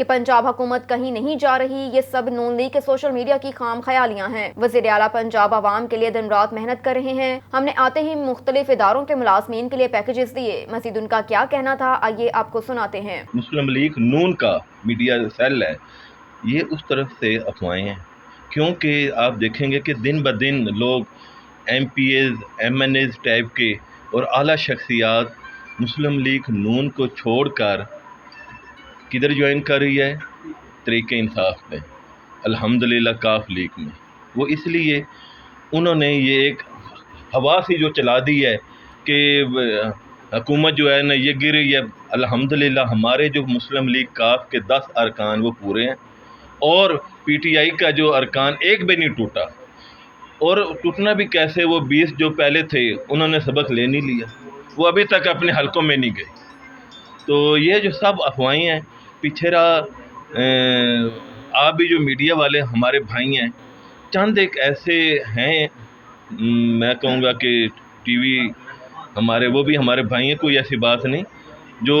کہ پنجاب حکومت کہیں نہیں جا رہی، یہ سب نون لیگ کے سوشل میڈیا کی خام خیالیاں ہیں۔ وزیر اعلیٰ پنجاب عوام کے لیے دن رات محنت کر رہے ہیں، ہم نے آتے ہی مختلف اداروں کے ملازمین کے لیے پیکیجز دیے۔ مزید ان کا کیا کہنا تھا، آئیے آپ کو سناتے ہیں۔ مسلم لیگ نون کا میڈیا سیل ہے، یہ اس طرف سے افواہیں ہیں، کیونکہ آپ دیکھیں گے کہ دن بدن لوگ MPAs MNAs type کے اور اعلیٰ شخصیات مسلم لیگ نون کو چھوڑ کر کدھر جوائن کر رہی ہے؟ طریق انصاف میں، الحمدللہ کاف لیگ میں۔ وہ اس لیے انہوں نے یہ ایک ہوا سی جو چلا دی ہے کہ حکومت جو ہے نا یہ گر رہی ہے، الحمدللہ ہمارے جو مسلم لیگ کاف کے 10 ارکان وہ پورے ہیں، اور پی ٹی آئی کا جو ارکان ایک بھی نہیں ٹوٹا، اور ٹوٹنا بھی کیسے، وہ 20 جو پہلے تھے انہوں نے سبق لے نہیں لیا، وہ ابھی تک اپنے حلقوں میں نہیں گئے۔ تو یہ جو سب افواہیں ہیں پیچھے رہا، آپ بھی جو میڈیا والے ہمارے بھائی ہیں، چند ایک ایسے ہیں، میں کہوں گا کہ ٹی وی ہمارے وہ بھی ہمارے بھائی ہیں، کوئی ایسی بات نہیں، جو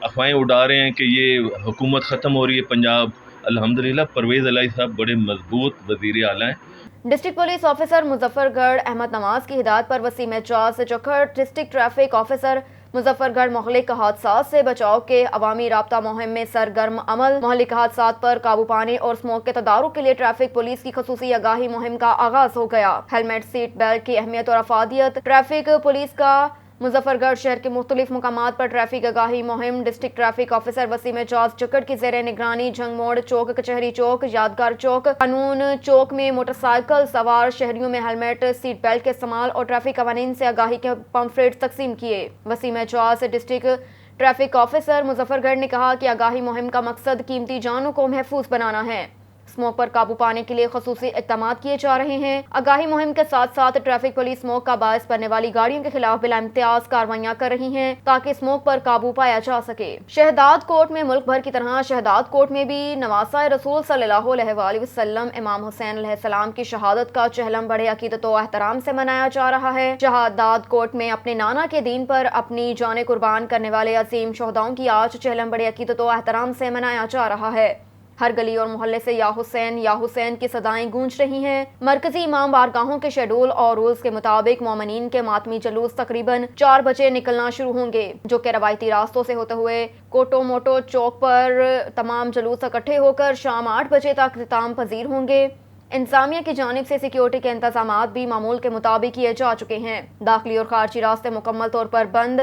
افواہیں اڑا رہے ہیں کہ یہ حکومت ختم ہو رہی ہے پنجاب۔ الحمدللہ پرویز الہی صاحب بڑے مضبوط وزیر اعلیٰ ہیں۔ ڈسٹرکٹ پولیس آفیسر مظفر گڑھ احمد نواز کی ہدایت پر وسیم اعجاز چکھٹ ڈسٹرکٹ ٹریفک آفیسر مظفر گڑھ مہلک حادثات سے بچاؤ کے عوامی رابطہ مہم میں سرگرم عمل۔ مہلک حادثات پر قابو پانے اور اسموک کے تدارک کے لیے ٹریفک پولیس کی خصوصی آگاہی مہم کا آغاز ہو گیا۔ ہیلمٹ سیٹ بیلٹ کی اہمیت اور افادیت، ٹریفک پولیس کا مظفر گڑھ شہر کے مختلف مقامات پر ٹریفک آگاہی مہم۔ ڈسٹرکٹ ٹریفک آفیسر وسیم اعجاز چکھٹ کی زیر نگرانی جنگ موڑ چوک، کچہری چوک، یادگار چوک، قانون چوک میں موٹر سائیکل سوار شہریوں میں ہیلمٹ سیٹ بیلٹ کے استعمال اور ٹریفک قوانین سے آگاہی کے پمفلیٹس تقسیم کیے۔ وسیم اعجاز ڈسٹرکٹ ٹریفک آفیسر مظفر گڑھ نے کہا کہ آگاہی مہم کا مقصد قیمتی جانوں کو محفوظ بنانا ہے۔ اسموک پر قابو پانے کے لیے خصوصی اقدامات کیے جا رہے ہیں۔ آگاہی مہم کے ساتھ ساتھ ٹریفک پولیس اسموک کا باعث بننے والی گاڑیوں کے خلاف بلا امتیاز کارروائیاں کر رہی ہیں تاکہ اسموک پر قابو پایا جا سکے۔ شہداد کوٹ میں ملک بھر کی طرح شہداد کوٹ میں بھی نواسہ رسول صلی اللہ علیہ وآلہ وسلم امام حسین علیہ السلام کی شہادت کا چہلم بڑے عقیدت و احترام سے منایا جا رہا ہے۔ شہداد کوٹ میں اپنے نانا کے دین پر اپنی جانیں قربان کرنے والے عظیم شہداؤں کی آج چہلم بڑے عقیدت و احترام سے منایا جا رہا ہے۔ ہر گلی اور محلے سے یا حسین کی صدائیں گونج رہی ہیں۔ مرکزی امام بارگاہوں کے شیڈول اور رولز کے مطابق مومنین کے ماتمی جلوس تقریباً 4 بجے نکلنا شروع ہوں گے، جو کہ روایتی راستوں سے ہوتے ہوئے کوٹو موٹو چوک پر تمام جلوس اکٹھے ہو کر شام 8 بجے تک اختتام پذیر ہوں گے۔ انتظامیہ کی جانب سے سیکیورٹی کے انتظامات بھی معمول کے مطابق کیے جا چکے ہیں۔ داخلی اور خارجی راستے مکمل طور پر بند،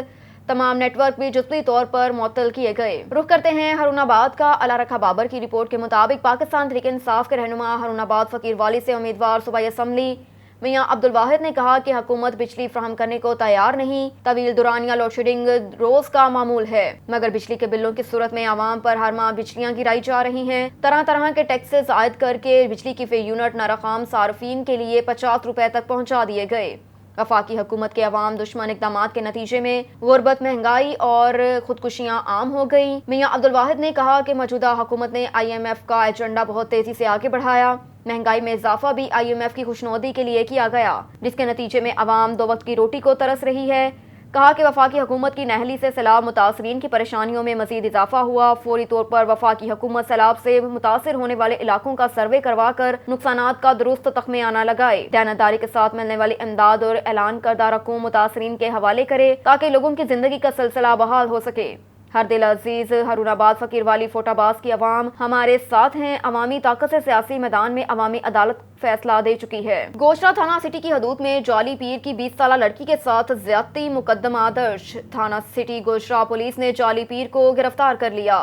تمام نیٹ ورک بھی جزوی طور پر معطل کیے گئے۔ رخ کرتے ہیں ہارون آباد کا۔ اللہ رکھا بابر کی رپورٹ کے مطابق پاکستان تحریک انصاف کے رہنما ہارون آباد فقیر والی سے امیدوار صوبائی اسمبلی میاں عبدالواحد نے کہا کہ حکومت بجلی فراہم کرنے کو تیار نہیں، طویل دورانیہ لوڈ شیڈنگ روز کا معمول ہے، مگر بجلی کے بلوں کی صورت میں عوام پر ہر ماہ بجلیاں گرائی جا رہی ہیں۔ طرح طرح کے ٹیکسز عائد کر کے بجلی کی فی یونٹ نرخ عام صارفین کے لیے 50 روپے تک پہنچا دیے گئے۔ وفاقی حکومت کے عوام دشمن اقدامات کے نتیجے میں غربت، مہنگائی اور خودکشیاں عام ہو گئی۔ میاں عبدالواحد نے کہا کہ موجودہ حکومت نے IMF کا ایجنڈا بہت تیزی سے آگے بڑھایا۔ مہنگائی میں اضافہ بھی IMF کی خوشنودی کے لیے کیا گیا، جس کے نتیجے میں عوام 2 وقت کی روٹی کو ترس رہی ہے۔ کہا کہ وفاقی حکومت کی نااہلی سے سیلاب متاثرین کی پریشانیوں میں مزید اضافہ ہوا۔ فوری طور پر وفاقی حکومت سیلاب سے متاثر ہونے والے علاقوں کا سروے کروا کر نقصانات کا درست تخمینہ لگائے، دیانتداری کے ساتھ ملنے والی امداد اور اعلان کردہ رقوم متاثرین کے حوالے کرے تاکہ لوگوں کی زندگی کا سلسلہ بحال ہو سکے۔ ہر دل عزیز ہارون آباد فقیر والی فوٹ آباز کی عوام ہمارے ساتھ ہیں۔ عوامی طاقت سے سیاسی میدان میں عوامی عدالت فیصلہ دے چکی ہے۔ گوشرا تھانہ سٹی کی حدود میں جعلی پیر کی 20 سالہ لڑکی کے ساتھ زیادتی مقدمہ درج۔ تھانہ سٹی گوشرا پولیس نے جعلی پیر کو گرفتار کر لیا۔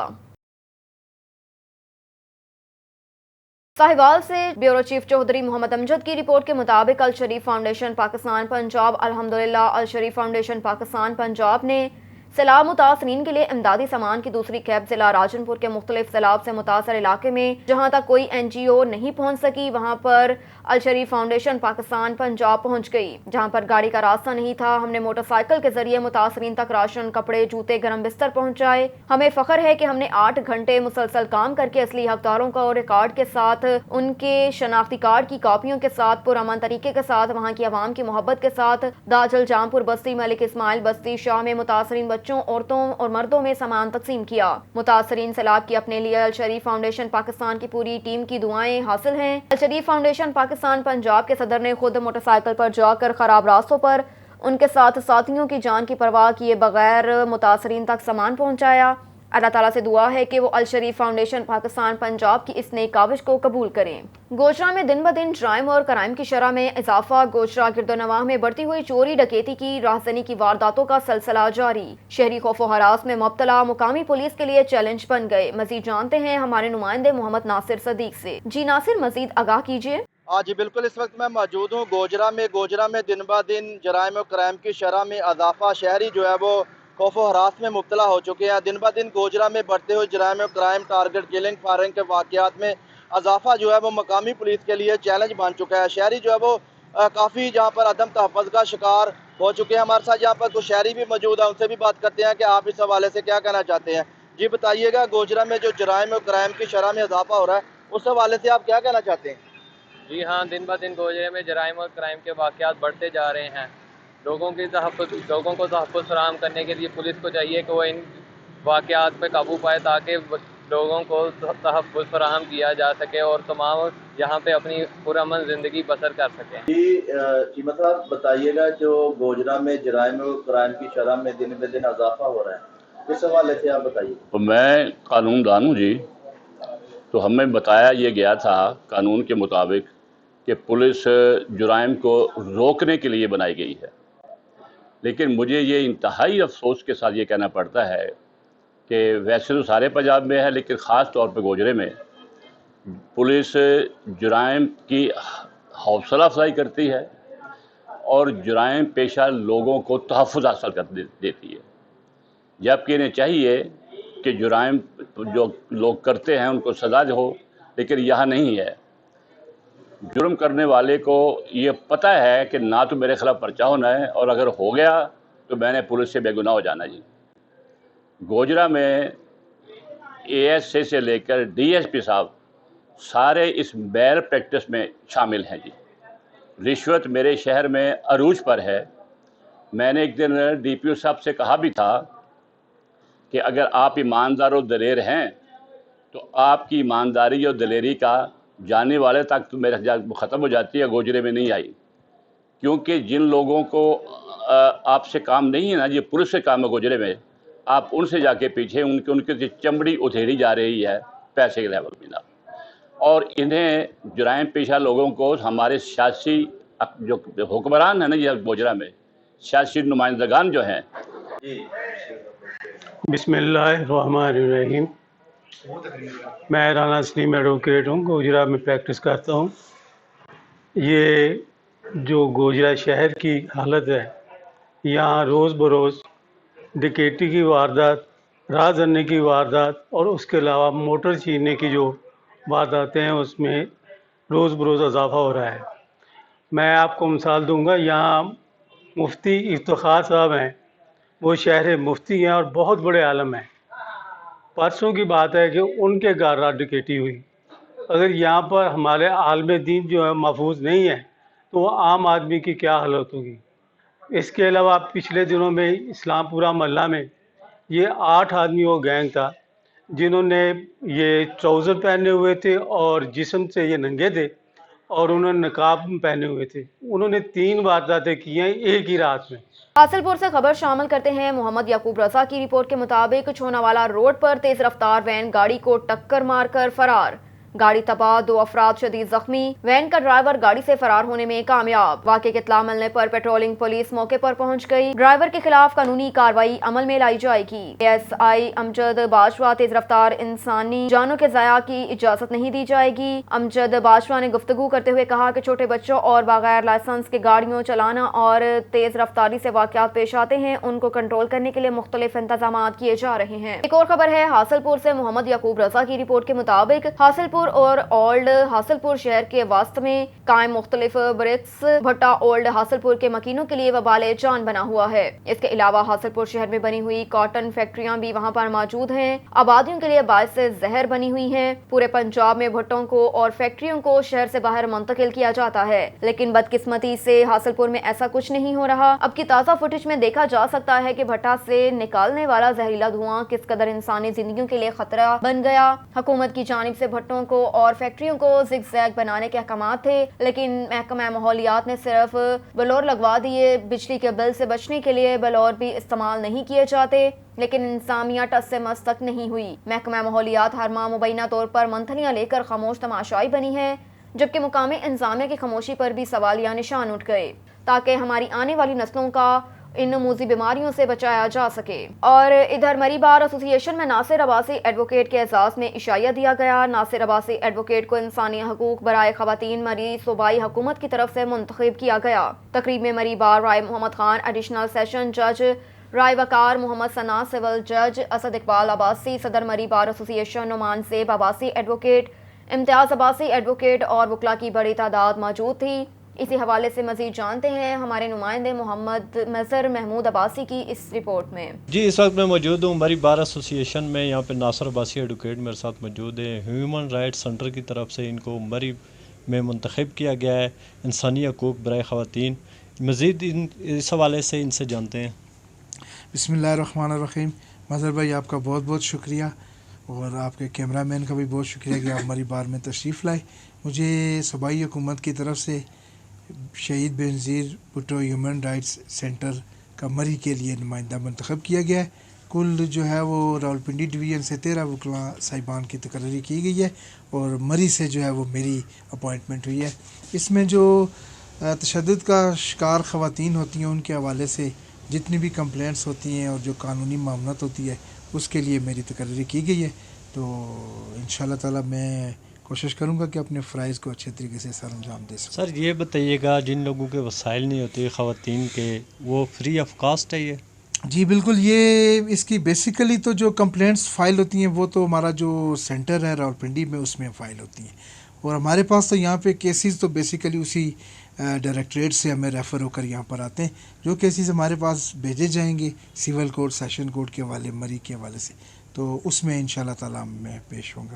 ساہیوال سے بیورو چیف چودھری محمد امجد کی رپورٹ کے مطابق الشریف فاؤنڈیشن پاکستان پنجاب الحمدللہ الشریف فاؤنڈیشن پاکستان پنجاب نے سیلاب متاثرین کے لیے امدادی سامان کی دوسری کھیپ ضلع راجن پور کے مختلف سیلاب سے متاثر علاقے میں جہاں تک کوئی NGO نہیں پہنچ سکی وہاں پر الشریف فاؤنڈیشن پاکستان پنجاب پہنچ گئی۔ جہاں پر گاڑی کا راستہ نہیں تھا، ہم نے موٹر سائیکل کے ذریعے متاثرین تک راشن، کپڑے، جوتے، گرم بستر پہنچائے۔ ہمیں فخر ہے کہ ہم نے 8 گھنٹے مسلسل کام کر کے اصلی حقداروں کو ریکارڈ کے ساتھ، ان کے شناختی کارڈ کی کاپیوں کے ساتھ، پرامن طریقے کے ساتھ، وہاں کی عوام کی محبت کے ساتھ داجل جامپور بستی، ملک اسماعیل بستی، شاہ میں متاثرین بچوں، عورتوں اور مردوں میں سامان تقسیم کیا۔ متاثرین سیلاب کی اپنے لیے الشریف فاؤنڈیشن پاکستان کی پوری ٹیم کی دعائیں حاصل ہیں۔ الشریف فاؤنڈیشن پاکستان پنجاب کے صدر نے خود موٹر سائیکل پر جا کر خراب راستوں پر ان کے ساتھ ساتھیوں کی جان کی پرواہ کیے بغیر متاثرین تک سامان پہنچایا۔ اللہ تعالیٰ سے دعا ہے کہ وہ الشریف فاؤنڈیشن پاکستان پنجاب کی اس نئی کاوش کو قبول کریں۔ گوجرا میں دن بدن جرائم اور کرائم کی شرح میں اضافہ۔ گوجرا گرد و نواح میں بڑھتی ہوئی چوری ڈکیتی کی راہزنی کی وارداتوں کا سلسلہ جاری۔ شہری خوف و ہراس میں مبتلا مقامی پولیس کے لیے چیلنج بن گئے۔ مزید جانتے ہیں ہمارے نمائندے محمد ناصر صدیق سے۔ جی ناصر، مزید آگاہ کیجیے۔ جی بالکل، اس وقت میں موجود ہوں گوجرا میں دن بہ دن جرائم و کرائم کی شرح میں اضافہ۔ شہری جو ہے وہ خوف و ہراس میں مبتلا ہو چکے ہیں۔ دن بہ دن گوجرا میں بڑھتے ہوئے جرائم و کرائم، ٹارگٹ کلنگ، فائرنگ کے واقعات میں اضافہ جو ہے وہ مقامی پولیس کے لیے چیلنج بن چکا ہے۔ شہری جو ہے وہ کافی جہاں پر عدم تحفظ کا شکار ہو چکے ہیں۔ ہمارے ساتھ یہاں پر کچھ شہری بھی موجود ہیں، ان سے بھی بات کرتے ہیں کہ آپ اس حوالے سے کیا کہنا چاہتے ہیں۔ جی بتائیے گا، گوجرا میں جو جرائم و کرائم کی شرح میں اضافہ ہو رہا ہے اس حوالے سے آپ کیا کہنا چاہتے ہیں؟ جی ہاں، دن بہ دن گوجرے میں جرائم اور کرائم کے واقعات بڑھتے جا رہے ہیں۔ لوگوں کو تحفظ فراہم کرنے کے لیے پولیس کو چاہیے کہ وہ ان واقعات پہ قابو پائے تاکہ لوگوں کو تحفظ فراہم کیا جا سکے اور تمام یہاں پہ اپنی پرامن زندگی بسر کر سکیں۔ جی چیمہ صاحب بتائیے گا، جو گوجرا میں جرائم و کرائم کی شرح میں دن بہ دن اضافہ ہو رہا ہے، اس حوالے سے آپ بتائیے۔ میں قانون دان ہوں جی، تو ہمیں بتایا یہ گیا تھا قانون کے مطابق کہ پولیس جرائم کو روکنے کے لیے بنائی گئی ہے، لیکن مجھے یہ انتہائی افسوس کے ساتھ یہ کہنا پڑتا ہے کہ ویسے تو سارے پنجاب میں ہے، لیکن خاص طور پہ گوجرے میں پولیس جرائم کی حوصلہ افزائی کرتی ہے اور جرائم پیشہ لوگوں کو تحفظ حاصل کر دیتی ہے، جبکہ انہیں چاہیے کہ جرائم جو لوگ کرتے ہیں ان کو سزا ہو، لیکن یہاں نہیں ہے۔ جرم کرنے والے کو یہ پتہ ہے کہ نہ تو میرے خلاف پرچہ ہونا ہے، اور اگر ہو گیا تو میں نے پولیس سے بے گناہ ہو جانا جی۔ گوجرا میں اے ایس اے سے لے کر ڈی ایس پی صاحب سارے اس بیل پریکٹس میں شامل ہیں جی۔ رشوت میرے شہر میں عروج پر ہے۔ میں نے ایک دن ڈی پی او صاحب سے کہا بھی تھا کہ اگر آپ ایماندار و دلیر ہیں تو آپ کی ایمانداری اور دلیری کا جانے والے تک تو میرے ختم ہو جاتی ہے، گوجرے میں نہیں آئی، کیونکہ جن لوگوں کو آپ سے کام نہیں ہے نا، یہ پولیس سے کام ہے گوجرے میں، آپ ان سے جا کے پیچھے ان کی چمڑی ادھیڑی جا رہی ہے پیسے کے لیول میں نا، اور انہیں جرائم پیشہ لوگوں کو ہمارے سیاسی جو حکمران ہیں نا یہ گوجرا میں، سیاسی نمائندگان جو ہیں۔ بسم اللہ الرحمن الرحیم۔ میں رانا سلیم ایڈوکیٹ ہوں، گوجرا میں پریکٹس کرتا ہوں۔ یہ جو گوجرا شہر کی حالت ہے، یہاں روز بروز ڈکیتی کی واردات، راہ زنی کی واردات اور اس کے علاوہ موٹر چھیننے کی جو وارداتیں ہیں اس میں روز بروز اضافہ ہو رہا ہے۔ میں آپ کو مثال دوں گا، یہاں مفتی افتخار صاحب ہیں، وہ شہر مفتی ہیں اور بہت بڑے عالم ہیں۔ پرسوں کی بات ہے کہ ان کے گھر رات ڈکیتی ہوئی۔ اگر یہاں پر ہمارے عالم دین جو ہے محفوظ نہیں ہے تو وہ عام آدمی کی کیا حالت ہوگی۔ اس کے علاوہ پچھلے دنوں میں اسلام پورہ محلہ میں یہ 8 آدمیوں کا گینگ تھا، جنہوں نے یہ ٹراؤزر پہنے ہوئے تھے اور جسم سے یہ ننگے تھے اور انہوں نے نقاب پہنے ہوئے تھے۔ انہوں نے 3 وارداتیں کی ہیں ایک ہی رات میں۔ حاصل پور سے خبر شامل کرتے ہیں۔ محمد یعقوب رضا کی رپورٹ کے مطابق چھوناوالا روڈ پر تیز رفتار وین گاڑی کو ٹکر مار کر فرار، گاڑی تباہ، 2 افراد شدید زخمی، وین کا ڈرائیور گاڑی سے فرار ہونے میں کامیاب۔ واقعے کی اطلاع ملنے پر پیٹرولنگ پولیس موقع پر پہنچ گئی، ڈرائیور کے خلاف قانونی کارروائی عمل میں لائی جائے گی۔ ایس آئی امجد باشوا، تیز رفتار انسانی جانوں کے ضیاع کی اجازت نہیں دی جائے گی۔ امجد باشوا نے گفتگو کرتے ہوئے کہا کہ چھوٹے بچوں اور بغیر لائسنس کے گاڑیوں چلانا اور تیز رفتاری سے واقعات پیش آتے ہیں، ان کو کنٹرول کرنے کے لیے مختلف انتظامات کیے جا رہے ہیں۔ ایک اور خبر ہے حاصل پور سے۔ محمد یعقوب رضا کی رپورٹ کے مطابق حاصل پور پور اور اولڈ حاصل پور شہر کے وسط میں قائم مختلف برکس بھٹا اولڈ حاصل پور کے مکینوں کے لیے وبال جان بنا ہوا ہے۔ اس کے علاوہ حاصل پور شہر میں بنی ہوئی کاٹن فیکٹریاں بھی وہاں پر موجود ہیں، آبادیوں کے لیے باعث زہر بنی ہوئی ہیں۔ پورے پنجاب میں بھٹوں کو اور فیکٹریوں کو شہر سے باہر منتقل کیا جاتا ہے، لیکن بدقسمتی سے حاصل پور میں ایسا کچھ نہیں ہو رہا۔ اب کی تازہ فوٹیج میں دیکھا جا سکتا ہے کہ بھٹا سے نکالنے والا زہریلا دھواں کس قدر انسانی زندگیوں کے لیے خطرہ بن گیا۔ حکومت کی جانب سے بھٹوں کو اور فیکٹریوں کو زگ زیگ بنانے کے احکامات تھے، لیکن محکمہ ماحولیات نے صرف بلور لگوا دیے۔ بجلی کے بل سے بچنے کے لیے بلور بھی استعمال نہیں کیے جاتے، لیکن انتظامیہ ٹس سے مس تک نہیں ہوئی۔ محکمہ ماحولیات ہر ماہ مبینہ طور پر منتھلیاں لے کر خاموش تماشائی بنی ہے، جبکہ مقامی انتظامیہ کی خاموشی پر بھی سوالیہ نشان اٹھ گئے تاکہ ہماری آنے والی نسلوں کا ان موذی بیماریوں سے بچایا جا سکے۔ اور ادھر مری بار ایسوسی ایشن میں ناصر عباسی ایڈوکیٹ کے اعزاز میں عشائیہ دیا گیا۔ ناصر عباسی ایڈوکیٹ کو انسانی حقوق برائے خواتین مری صوبائی حکومت کی طرف سے منتخب کیا گیا۔ تقریب میں مری بار رائے محمد خان ایڈیشنل سیشن جج، رائے وقار محمد ثنا سول جج، اسد اقبال عباسی صدر مری بار ایسوسی ایشن، نعمان زیب عباسی ایڈوکیٹ، امتیاز عباسی ایڈوکیٹ اور وکلاء کی بڑی تعداد موجود تھی۔ اسی حوالے سے مزید جانتے ہیں ہمارے نمائندے محمد مظہر محمود عباسی کی اس رپورٹ میں۔ جی اس وقت میں موجود ہوں مری بار ایسوسی ایشن میں، یہاں پہ ناصر عباسی ایڈوکیٹ میرے ساتھ موجود ہیں۔ ہیومن رائٹس سینٹر کی طرف سے ان کو مری میں منتخب کیا گیا ہے، انسانی حقوق برائے خواتین۔ مزید اس حوالے سے ان سے جانتے ہیں۔ بسم اللہ الرحمن الرحیم۔ مظہر بھائی آپ کا بہت بہت شکریہ، اور آپ کے کیمرہ مین کا بھی بہت شکریہ کہ آپ مری بار میں تشریف لائے۔ مجھے صوبائی حکومت کی طرف سے شہید Benazir Bhutto human rights centre کا مری کے لیے نمائندہ منتخب کیا گیا ہے۔ کل جو ہے وہ راولپنڈی ڈویژن سے 13 وکلاء صاحبان کی تقرری کی گئی ہے، اور مری سے جو ہے وہ میری اپوائنٹمنٹ ہوئی ہے۔ اس میں جو تشدد کا شکار خواتین ہوتی ہیں ان کے حوالے سے جتنی بھی کمپلینٹس ہوتی ہیں اور جو قانونی معاملات ہوتی ہے اس کے لیے میری تقرری کی گئی ہے۔ تو انشاءاللہ تعالی میں کوشش کروں گا کہ اپنے فرائض کو اچھے طریقے سے سر انجام دے سکوں۔ سر یہ بتائیے گا، جن لوگوں کے وسائل نہیں ہوتے خواتین کے، وہ فری آف کاسٹ ہے یہ؟ جی بالکل، یہ اس کی بیسیکلی تو جو کمپلینٹس فائل ہوتی ہیں وہ تو ہمارا جو سینٹر ہے راولپنڈی میں اس میں فائل ہوتی ہیں، اور ہمارے پاس تو یہاں پہ کیسز تو بیسیکلی اسی ڈائریکٹریٹ سے ہمیں ریفر ہو کر یہاں پر آتے ہیں۔ جو کیسز ہمارے پاس بھیجے جائیں گے سول کورٹ، سیشن کورٹ کے حوالے، مری کے حوالے سے، تو اس میں انشاءاللہ تعالی میں پیش ہوں گا۔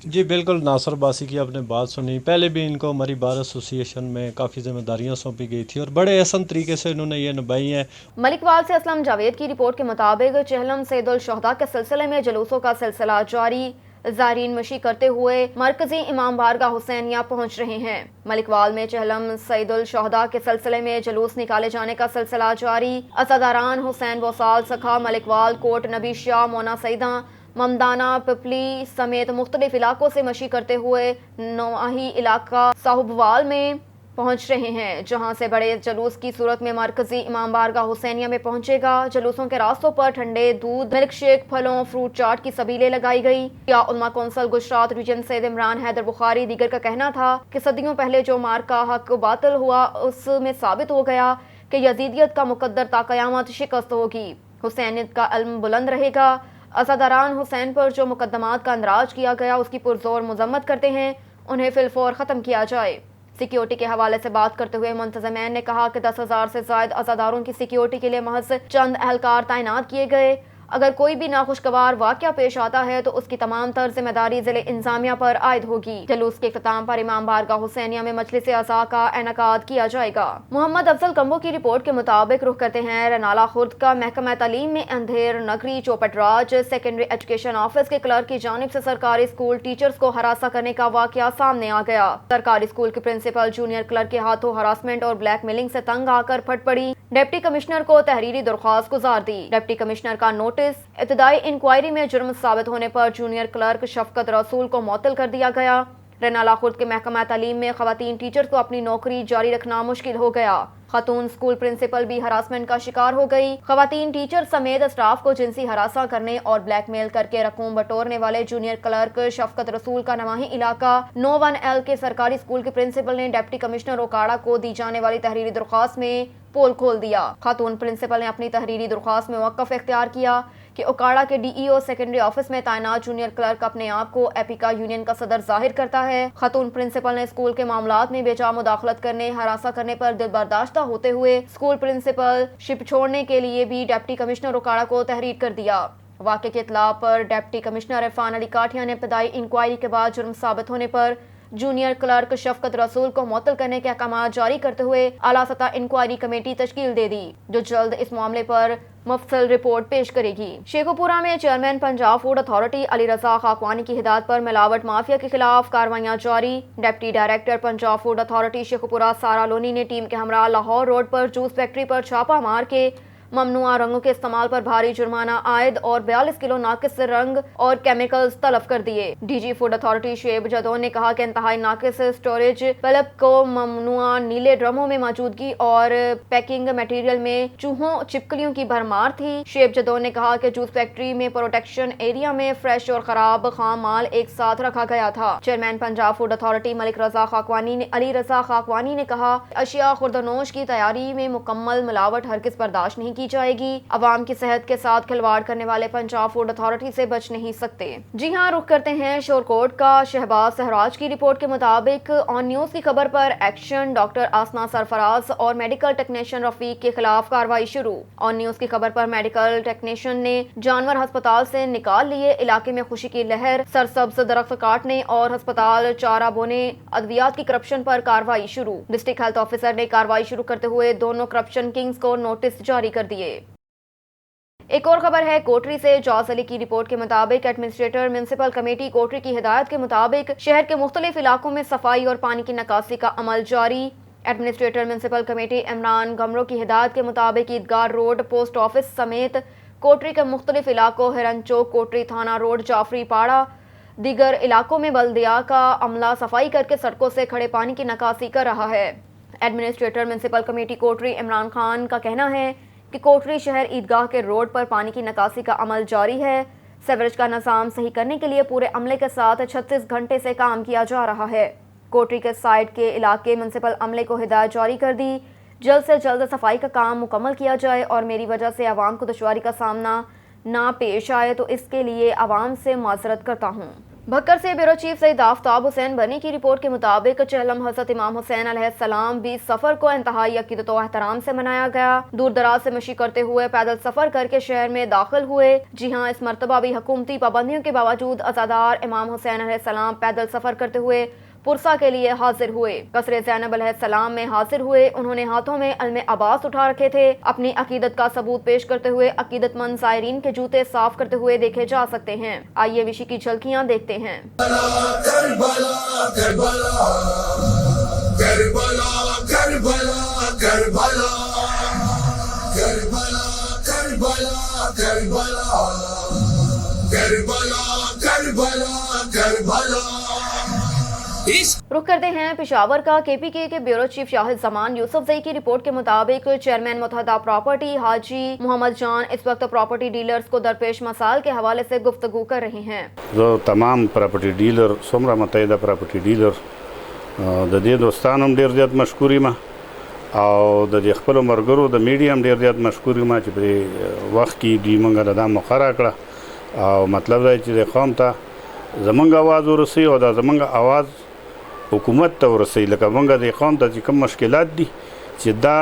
جی بالکل، ناصر عباسی کی آپ نے بات سنی۔ پہلے بھی ان کو مری بار ایسوسی ایشن میں کافی ذمہ داریاں سونپی گئی تھی اور بڑے احسن طریقے سے انہوں نے یہ نبھائی ہیں۔ ملک وال سے اسلم جاوید کی رپورٹ کے مطابق چہلم سید الشہداء کے سلسلے میں جلوسوں کا سلسلہ جاری، زائرین مشی کرتے ہوئے مرکزی امام بارگاہ حسینیہ پہنچ رہے ہیں۔ ملک وال میں چہلم سید الشہداء کے سلسلے میں جلوس نکالے جانے کا سلسلہ جاری۔ عزاداران حسین بوسال سکھا ملک وال، کوٹ نبی شاہ، مونا سیداں، ممدانہ، پپلی سمیت مختلف علاقوں سے مشی کرتے ہوئے نواحی علاقہ صاحبوال میں پہنچ رہے ہیں، جہاں سے بڑے جلوس کی صورت میں مرکزی امام بارگاہ حسینیہ میں پہنچے گا۔ جلوسوں کے راستوں پر ٹھنڈے دودھ، ملک شیک، پھلوں، فروٹ چاٹ کی سبیلیں لگائی گئی۔ یا علماء کونسل گجرات ریجن سید عمران حیدر بخاری دیگر کا کہنا تھا کہ صدیوں پہلے جو مارکا حق و باطل ہوا اس میں ثابت ہو گیا کہ یزیدیت کا مقدر تا قیامت شکست ہوگی، حسینیت کا علم بلند رہے گا۔ عزاداران حسین پر جو مقدمات کا اندراج کیا گیا اس کی پرزور مذمت کرتے ہیں، انہیں فی الفور ختم کیا جائے۔ سیکیورٹی کے حوالے سے بات کرتے ہوئے منتظمین نے کہا کہ 10,000 سے زائد عزاداروں کی سیکیورٹی کے لیے محض چند اہلکار تعینات کیے گئے۔ اگر کوئی بھی ناخوشگوار واقعہ پیش آتا ہے تو اس کی تمام تر ذمہ داری ضلع انتظامیہ پر عائد ہوگی۔ جلوس کے اختتام پر امام بارگاہ حسینیہ میں مجلس عزا کا انعقاد کیا جائے گا۔ محمد افضل کمبو کی رپورٹ کے مطابق رخ کرتے ہیں رنالہ خرد کا محکمہ تعلیم میں اندھیر نگری چوپٹ راج سیکنڈری ایجوکیشن آفس کے کلرک کی جانب سے سرکاری اسکول ٹیچرز کو ہراساں کرنے کا واقعہ سامنے آ گیا۔ سرکاری اسکول کے پرنسپل جونیئر کلرک کے ہاتھوں ہراسمنٹ اور بلیک میلنگ سے تنگ آ کر پھٹ پڑی، ڈپٹی کمشنر کو تحریری درخواست گزار دی۔ ڈپٹی کمشنر کا نوٹس، ابتدائی انکوائری میں جرم ثابت ہونے پر جونیئر کلرک شفقت رسول کو معطل کر دیا گیا۔ رنالہ خرد کے محکمہ تعلیم میں خواتین ٹیچر کو اپنی نوکری جاری رکھنا مشکل ہو گیا۔ خاتون اسکول پرنسپل بھی ہراسمنٹ کا شکار ہو گئی۔ خواتین ٹیچر سمیت اسٹاف کو جنسی ہراساں کرنے اور بلیک میل کر کے رقوم بٹورنے والے جونیئر کلرک شفقت رسول کا نواحی علاقہ 91L کے سرکاری اسکول کے پرنسپل نے ڈپٹی کمشنر اوکاڑا کو دی جانے والی تحریری درخواست میں پول کھول دیا۔ خاتون پرنسپل نے اپنی تحریری درخواست میں موقف اختیار کیا کہ اوکاڑا کے DEO سیکنڈری آفس میں تعینات جونیئر کلرک اپنے آپ کو ایپیکا یونین کا صدر ظاہر کرتا ہے۔ خاتون پرنسپل نے اسکول کے معاملات میں بے جا مداخلت کرنے، ہراساں کرنے پر دل برداشتہ ہوتے ہوئے اسکول پرنسپل شپ چھوڑنے کے لیے بھی ڈپٹی کمشنر اوکاڑا کو تحریر کر دیا۔ واقعے کی اطلاع پر ڈپٹی کمشنر عرفان علی کاٹھیا نے ابتدائی انکوائری کے بعد جرم ثابت ہونے پر جونیئر کلرک شفقت رسول کو معطل کرنے کے احکامات جاری کرتے ہوئے اعلیٰ سطح انکوائری کمیٹی تشکیل دے دی، جو جلد اس معاملے پر مفصل رپورٹ پیش کرے گی۔ شیخو پورہ میں chairman Punjab food authority Ali Raza خاقوانی کی ہدایت پر ملاوٹ مافیا کے خلاف کارروائیاں جاری۔ Deputy director Punjab food authority Shekau پورہ سارا لونی نے ٹیم کے ہمراہ لاہور روڈ پر جوس فیکٹری پر چھاپہ مار کے ممنوعہ رنگوں کے استعمال پر بھاری جرمانہ عائد اور 42 کلو ناقص رنگ اور کیمیکلز طلب کر دیے۔ DG food authority Shoaib Jadoon نے کہا کہ انتہائی ناقص سٹوریج پلپ کو ممنوعہ نیلے ڈرموں میں موجودگی اور پیکنگ میٹیریل میں چوہوں چپکلیوں کی بھرمار تھی۔ شعیب جدون نے کہا کہ جوس فیکٹری میں پروٹیکشن ایریا میں فریش اور خراب خام مال ایک ساتھ رکھا گیا تھا۔ Chairman Punjab food authority Ali Raza خاقوانی نے کہا اشیاء خوردنوش کی تیاری میں مکمل ملاوٹ ہرگز برداشت نہیں کی جائے گی۔ عوام کی صحت کے ساتھ کھلواڑ کرنے والے پنجاب فوڈ اتھارٹی سے بچ نہیں سکتے۔ جی ہاں، رخ کرتے ہیں شورکوٹ کا۔ شہباز سہراج کی رپورٹ کے مطابق آن نیوز کی خبر پر ایکشن، ڈاکٹر آسنا سرفراز اور میڈیکل ٹیکنیشین رفیق کے خلاف کارروائی شروع۔ آن نیوز کی خبر پر میڈیکل ٹیکنیشین نے جانور ہسپتال سے نکال لیے، علاقے میں خوشی کی لہر، سرسبز درخت کاٹنے اور ہسپتال چارہ بونے، ادویات کی کرپشن پر کارروائی شروع۔ ڈسٹرکٹ ہیلتھ آفیسر نے کارروائی شروع کرتے ہوئے دونوں کرپشن کنگز کو نوٹس جاری کر دیے۔ ایک اور خبر ہے کوٹری سے۔ جاز علی کی رپورٹ کے مطابق ایڈمنسٹریٹر میونسپل کمیٹی کوٹری کی ہدایت کے مطابق شہر کے مختلف علاقوں میں صفائی اور پانی کی نکاسی کا عمل جاری۔ Administrator municipal committee Imran Gumro کی ہدایت کے مطابق عیدگاہ روڈ، پوسٹ آفس سمیت کوٹری کے مختلف علاقوں، ہرن چوک، کوٹری تھانہ روڈ، جعفری پاڑا، دیگر علاقوں میں بلدیہ کا عملہ صفائی کر کے سڑکوں سے کھڑے پانی کی نکاسی کر رہا ہے۔ Administrator municipal committee Kotri Imran Khan کا کہنا ہے کہ کوٹری شہر عیدگاہ کے روڈ پر پانی کی نکاسی کا عمل جاری ہے۔ سیوریج کا نظام صحیح کرنے کے لیے پورے عملے کے ساتھ 36 گھنٹے سے کام کیا جا رہا ہے۔ کوٹری کے سائٹ کے علاقے میونسپل عملے کو ہدایت جاری کر دی، جلد سے جلد صفائی کا کام مکمل کیا جائے اور میری وجہ سے عوام کو دشواری کا سامنا نہ پیش آئے تو اس کے لیے عوام سے معذرت کرتا ہوں۔ بھکر سے بیورو چیف سید آفتاب حسین بنی کی رپورٹ کے مطابق چہلم حضرت امام حسین علیہ السلام 20 سفر کو انتہائی عقیدت و احترام سے منایا گیا۔ دور دراز سے مشی کرتے ہوئے پیدل سفر کر کے شہر میں داخل ہوئے۔ جی ہاں، اس مرتبہ بھی حکومتی پابندیوں کے باوجود عزادار امام حسین علیہ السلام پیدل سفر کرتے ہوئے پرسا کے لیے حاضر ہوئے۔ قصر زینب علیہ السلام میں حاضر ہوئے۔ انہوں نے ہاتھوں میں علم عباس اٹھا رکھے تھے۔ اپنی عقیدت کا ثبوت پیش کرتے ہوئے عقیدت مند زائرین کے جوتے صاف کرتے ہوئے دیکھے جا سکتے ہیں۔ آئیے وشی کی جھلکیاں دیکھتے ہیں۔ رخ کرتے ہیں پشاور کا۔ KPK کے بیورو چیف شاہد زمان یوسف زئی کی رپورٹ کے مطابق چیئرمین متحدہ پراپرٹی حاجی محمد جان اس وقت پراپرٹی ڈیلرز کو درپیش مسائل کے حوالے سے گفتگو کر رہے ہیں۔ زه تمام پراپرټي ډیلر څومره متحده پراپرټي ډیلر د دې دوستانو هم ډېر زیات مشکور یم او د دې خپلو ملګرو د میډیا هم ډېر زیات مشکور یم چې په دې وخت کې دوی موږ له دا موخه راکړه او مطلب دا چې د قوم ته زموږ اواز ورسوي او دا زموږ اواز حکومت ته ورسوي، لکه موږ د قوم ته چې کوم مشکلات دي چې دا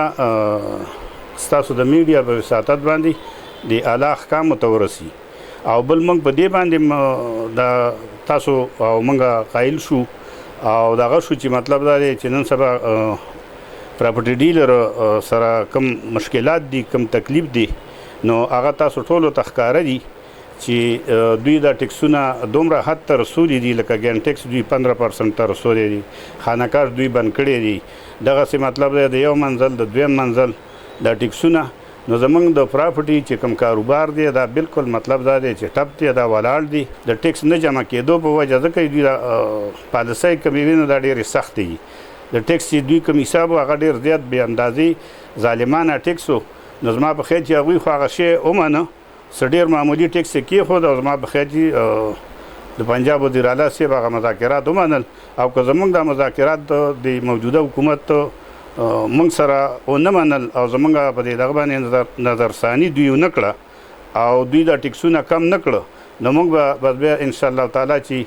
ستاسو د میډیا په وساطت باندې د اعلی احکامو ته ورسي او بل موږ په دې باندې دا تاسو او موږ قایل شو او دغه شو چې مطلب دا دی چې نن سبا پراپرټي ډیلر سره کوم مشکلات دي، کوم تکلیف دی، نو هغه تاسو ټولو ته ښکاره دي چې دوی دا ټیکسونه دومره حد ته رسولي دي، لکه ګین ټیکس دوی 15% ته رسولی دي، خانقاه دوی بند کړی دي، دغسې مطلب دی د یو منزل د دویم منزل دا ټیکسونه. نو زمونږ د پراپرټي چې کوم کاروبار دی دا بالکل مطلب دا دی چې ټپ دی، دا ولاړ دی، د ټیکس نه جمع کېدو په وجه ځکه دوی دا پالیسۍ کومې وي نو دا ډېرې سختې دي. د ټیکس چې دوی کوم حساب و هغه ډېر زیات بې اندازې ظالمانه ټیکس و. نو زما په خیال چې هغوی خو هغه شی ومنه، څه ډېر معمولي ټیکس یې کېښود او زما په خیال چې د پنجاب وزیر اعلی صاحب هغه مذاکرات ومنل او که زمونږ دا مذاکرات د موجوده حکومت موږ سره ونه منل او زمونږ په دې دغه باندې نظرثاني دوی ونه کړه او دوی دا ټیکسونه کم نه کړه نو موږ به بس بیا انشاءالله تعالی چې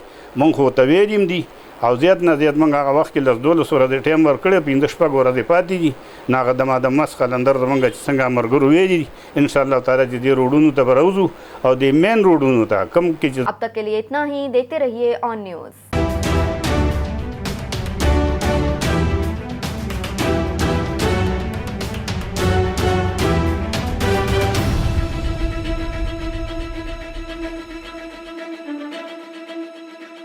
موږ خو ورته ویلي هم دي او زیات نه زیات موږ هغه وخت کې لس 12 ورځې ټایم ورکړی 15-16 ورځې پاتې دي نو هغه د مس قلندر زموږ چې څنګه ملګرو ویلي دي انشاءالله تعالی چې دې روډونو ته به راوځو او دې مین روډونو ته کم کې اب تک کے لیے اتنا ہی، دیکھتے رہیے آن نیوز.